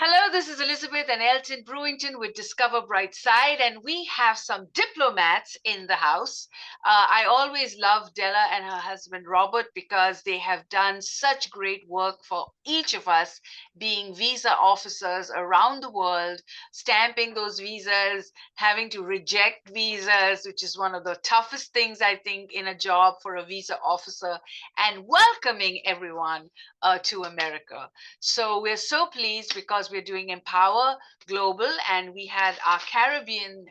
Hello, this is Elizabeth and Elton Brewington with Discover Brightside, and we have some diplomats in the house. I always love Della and her husband Robert because they have done such great work for each of us, being visa officers around the world, stamping those visas, having to reject visas, which is one of the toughest things I think in a job for a visa officer, and welcoming everyone to America. So we're so pleased because we're doing Empower Global, and we had our Caribbean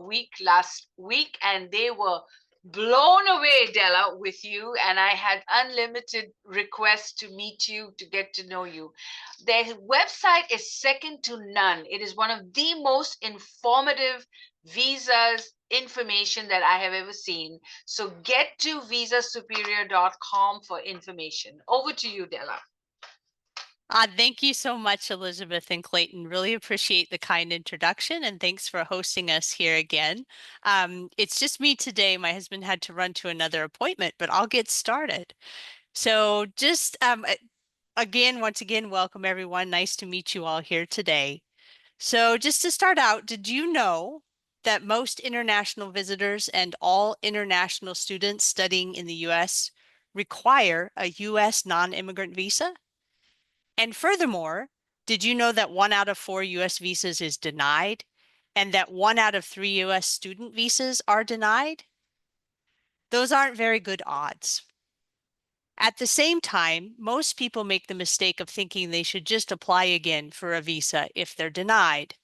week last week, and they were blown away, Della, with you. And I had unlimited requests to meet you, to get to know you. Their website is second to none. It is one of the most informative visas information that I have ever seen. So get to visasuperior.com for information. Over to you, Della. Thank you so much, Elizabeth and Clayton. Really appreciate the kind introduction and thanks for hosting us here again. It's just me today. My husband had to run to another appointment, but I'll get started. So just once again, welcome everyone. Nice to meet you all here today. So just to start out, did you know that most international visitors and all international students studying in the U.S. require a U.S. non-immigrant visa? And furthermore, did you know that 1 out of 4 US visas is denied and that 1 out of 3 US student visas are denied? Those aren't very good odds. At the same time, most people make the mistake of thinking they should just apply again for a visa if they're denied.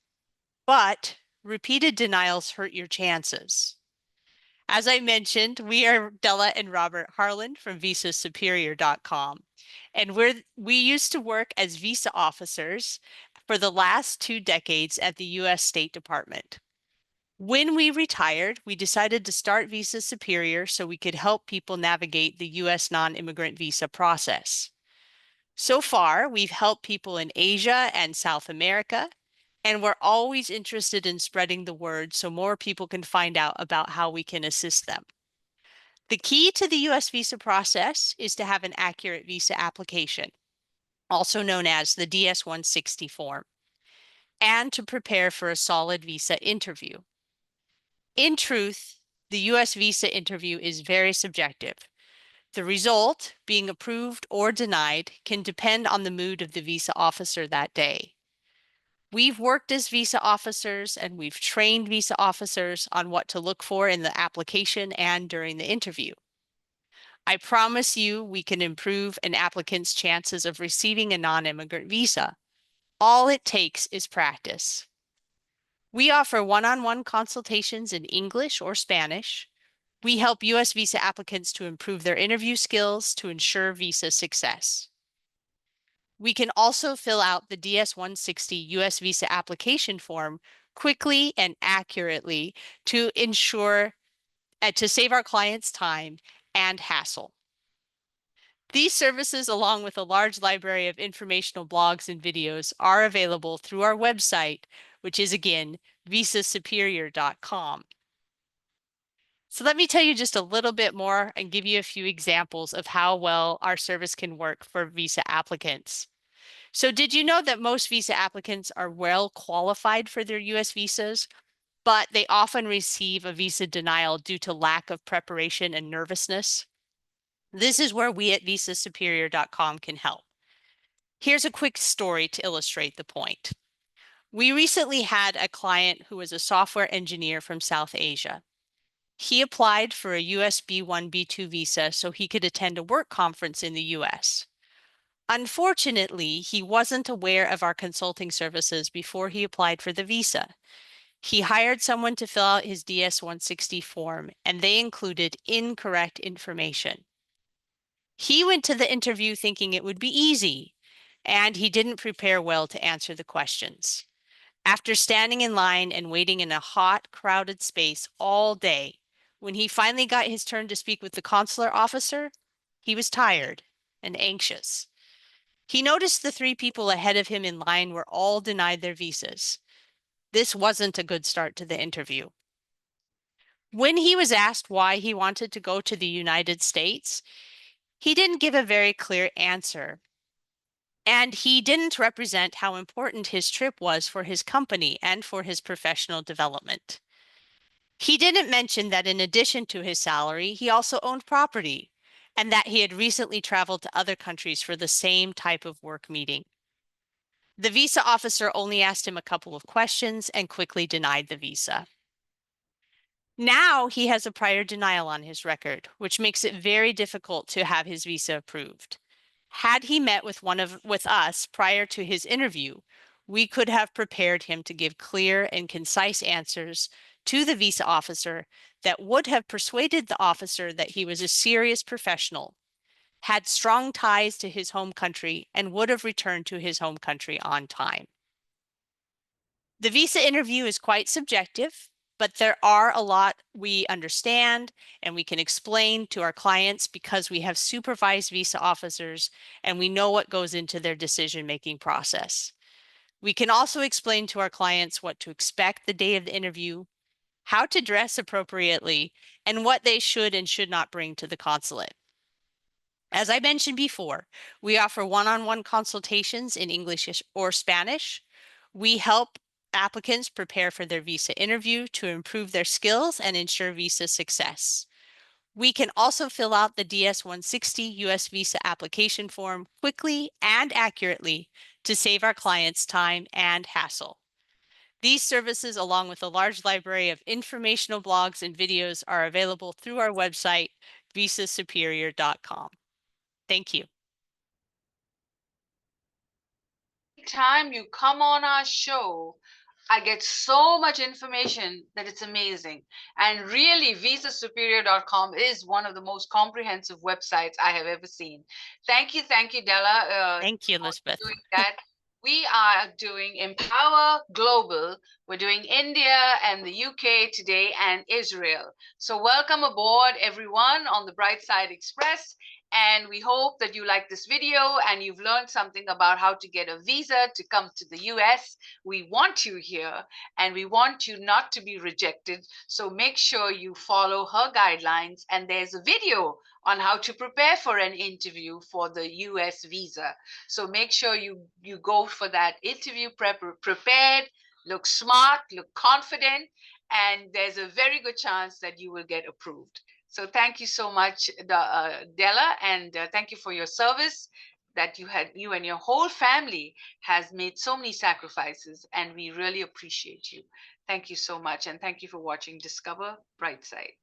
But repeated denials hurt your chances. As I mentioned, we are Della and Robert Hareland from visasuperior.com. And we used to work as visa officers for the last 2 decades at the US State Department. When we retired, we decided to start Visa Superior so we could help people navigate the US non-immigrant visa process. So far, we've helped people in Asia and South America, and we're always interested in spreading the word so more people can find out about how we can assist them. The key to the US visa process is to have an accurate visa application, also known as the DS-160 form, and to prepare for a solid visa interview. In truth, the US visa interview is very subjective. The result, being approved or denied, can depend on the mood of the visa officer that day. We've worked as visa officers and we've trained visa officers on what to look for in the application and during the interview. I promise you we can improve an applicant's chances of receiving a non-immigrant visa. All it takes is practice. We offer one-on-one consultations in English or Spanish. We help U.S. visa applicants to improve their interview skills to ensure visa success. We can also fill out the DS-160 U.S. visa application form quickly and accurately to ensure to save our clients time and hassle. These services, along with a large library of informational blogs and videos, are available through our website, which is again, visasuperior.com. So let me tell you just a little bit more and give you a few examples of how well our service can work for visa applicants. So did you know that most visa applicants are well qualified for their US visas, but they often receive a visa denial due to lack of preparation and nervousness? This is where we at visasuperior.com can help. Here's a quick story to illustrate the point. We recently had a client who was a software engineer from South Asia. He applied for a US B1, B2 visa so he could attend a work conference in the US. Unfortunately, he wasn't aware of our consulting services before he applied for the visa. He hired someone to fill out his DS-160 form, and they included incorrect information. He went to the interview thinking it would be easy, and he didn't prepare well to answer the questions. After standing in line and waiting in a hot, crowded space all day, when he finally got his turn to speak with the consular officer, he was tired and anxious. He noticed the 3 people ahead of him in line were all denied their visas. This wasn't a good start to the interview. When he was asked why he wanted to go to the United States, he didn't give a very clear answer. And he didn't represent how important his trip was for his company and for his professional development. He didn't mention that in addition to his salary, he also owned property and that he had recently traveled to other countries for the same type of work meeting. The visa officer only asked him a couple of questions and quickly denied the visa. Now he has a prior denial on his record, which makes it very difficult to have his visa approved. Had he met with us prior to his interview, we could have prepared him to give clear and concise answers to the visa officer that would have persuaded the officer that he was a serious professional, had strong ties to his home country, and would have returned to his home country on time. The visa interview is quite subjective, but there are a lot we understand and we can explain to our clients because we have supervised visa officers and we know what goes into their decision-making process. We can also explain to our clients what to expect the day of the interview, how to dress appropriately, and what they should and should not bring to the consulate. As I mentioned before, we offer one-on-one consultations in English or Spanish. We help applicants prepare for their visa interview to improve their skills and ensure visa success. We can also fill out the DS-160 US visa application form quickly and accurately to save our clients time and hassle. These services, along with a large library of informational blogs and videos, are available through our website, visasuperior.com. Thank you. Time you come on our show, I get so much information that it's amazing. And really, visasuperior.com is one of the most comprehensive websites I have ever seen. Thank you, Della, Thank you, for Elizabeth. doing that. We are doing Empower Global. We're doing India and the UK today and Israel. So welcome aboard, everyone, on the Brightside Express. And we hope that you like this video and you've learned something about how to get a visa to come to the US. We want you here and we want you not to be rejected. So make sure you follow her guidelines. And there's a video on how to prepare for an interview for the US visa. So make sure you go for that interview prepared, look smart, look confident, and there's a very good chance that you will get approved. So thank you so much, Della, and thank you for your service that you and your whole family has made so many sacrifices, and we really appreciate you. Thank you so much, and thank you for watching Discover Brightside.